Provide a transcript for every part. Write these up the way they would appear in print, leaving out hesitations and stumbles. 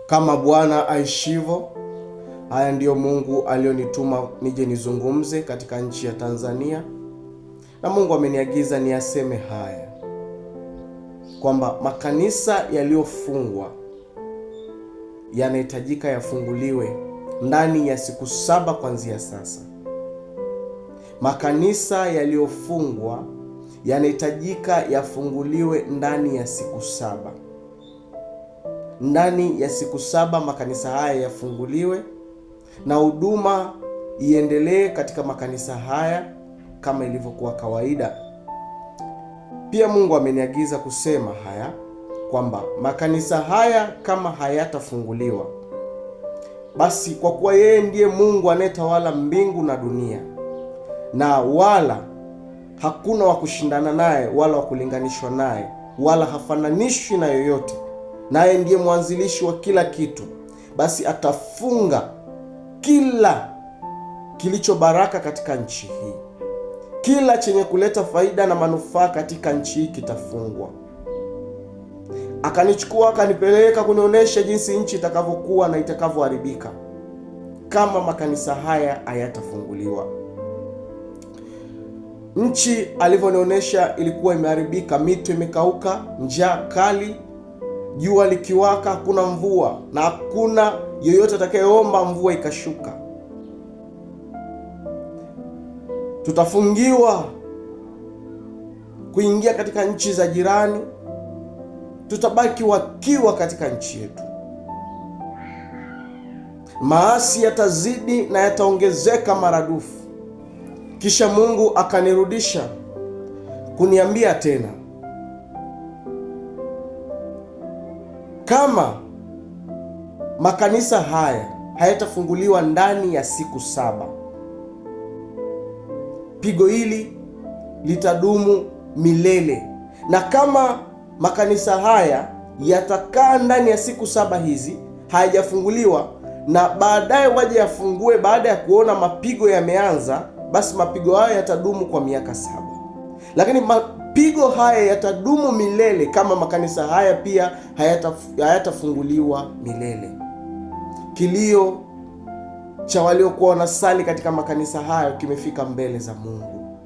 Kama Bwana aishivyo, haya ndiyo Mungu alionituma nije nizungumze katika nchi ya Tanzania, na Mungu ameniagiza niyaseme haya kwamba makanisa yaliyofungwa yanahitajika yafunguliwe ndani ya siku 7 kuanzia sasa. Makanisa yaliyofungwa yanahitajika yafunguliwe ndani ya siku 7. Ndani ya siku 7 makanisa haya yafunguliwe na huduma iendelee katika makanisa haya kama ilivyokuwa kawaida. Pia Mungu ameniagiza kusema haya kwamba makanisa haya kama hayatafunguliwa, basi kwa kuwa yeye ndiye Mungu anayetawala mbingu na dunia, na wala hakuna wa kushindana naye wala wa kulinganishwa naye, wala hafananishwi na yoyote, naye ndiye mwanzilishi wa kila kitu, basi atafunga kila kilicho baraka katika nchi hii. Kila chenye kuleta faida na manufaa katika nchi hii kitafungwa. Akanichukua akanipeleka kunionyesha jinsi nchi itakavyokuwa na itakavyoharibika kama makanisa haya hayatafunguliwa. Nchi alivyonionyesha ilikuwa imeharibika, mito imekauka, njaa kali, jua likiwaka, hakuna mvua na hakuna yoyote atakayeomba mvua ikashuka. Tutafungiwa kuingia katika nchi za jirani, tutabaki wakiwa katika nchi yetu. Maasi yatazidi na yataongezeka maradufu. Kisha Mungu akanirudisha kuniambia tena, kama makanisa haya hayatafunguliwa ndani ya siku 7, pigo hili litadumu milele. Na kama makanisa haya yatakaa ndani ya siku 7 hizi hayajafunguliwa, na baadaye waje yafungue baada ya kuona mapigo yameanza, basi mapigo haya yatadumu kwa miaka 7. Lakini mapigo haya yatadumu milele kama makanisa haya pia hayatafunguliwa milele. Kilio cha waliokuwa wanasali katika makanisa hayo kimefika mbele za Mungu.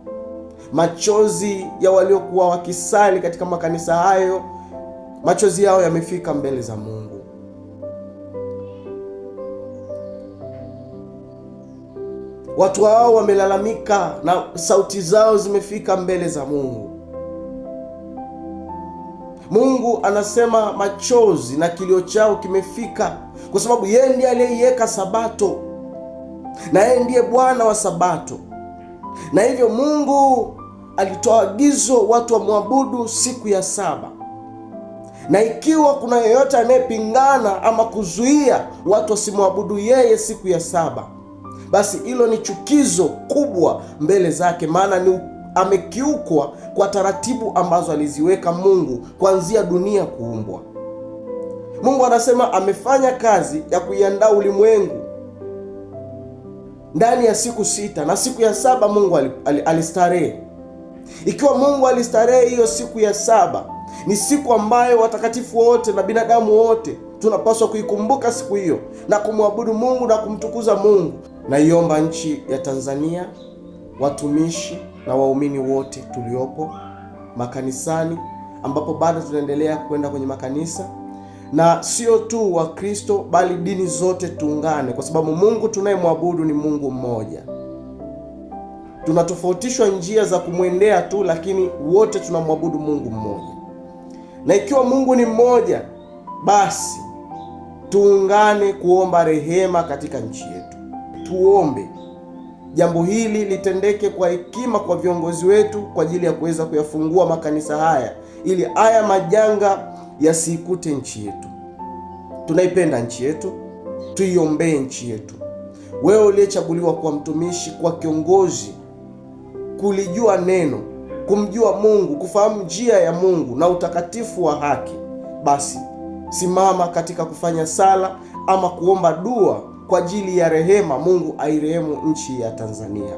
Machozi ya waliokuwa wakisali katika makanisa hayo, machozi yao yamefika mbele za Mungu. Watu hao wamelalamika na sauti zao zimefika mbele za Mungu. Mungu anasema machozi na kilio chao kimefika kwa sababu yeye ndiye aliyeiweka Sabato, na yeye ndiye Bwana wa Sabato. Na hivyo Mungu alitoa agizo watu wamwabudu siku ya 7. Na ikiwa kuna yeyote anayepingana ama kuzuia watu wasimwabudu yeye siku ya 7, basi hilo ni chukizo kubwa mbele zake, maana ni amekiukwa kwa taratibu ambazo aliziweka Mungu kuanzia dunia kuumbwa. Mungu anasema amefanya kazi ya kuiandaa ulimwengu ndani ya siku 6, na siku ya 7 Mungu alistarehe. Ikiwa Mungu alistarehe hiyo siku ya 7, ni siku ambayo watakatifu wote na binadamu wote tunapaswa kuikumbuka siku hiyo na kumwabudu Mungu na kumtukuza Mungu. Naiomba nchi ya Tanzania, watumishi na waumini wote tuliopo makanisani, ambapo bado tunaendelea kwenda kwenye makanisa, na sio tu wa Kristo bali dini zote tuungane, kwa sababu Mungu tunayemwabudu ni Mungu mmoja. Tunatofautishwa njia za kumwendea tu, lakini wote tunamwabudu Mungu mmoja. Na ikiwa Mungu ni mmoja, basi tuungane kuomba rehema katika nchi yetu. Tuombe jambo hili litendeke kwa hekima kwa viongozi wetu kwa ajili ya kuweza kuyafungua makanisa haya, ili haya majanga yasikute nchi yetu. Tunaipenda nchi yetu, tuiombee nchi yetu. Wewe uliyechaguliwa kuwa mtumishi, kwa kiongozi, kulijua neno, kumjua Mungu, kufahamu njia ya Mungu na utakatifu wa haki, basi simama katika kufanya sala ama kuomba dua kwa ajili ya rehema, Mungu airehemu nchi ya Tanzania.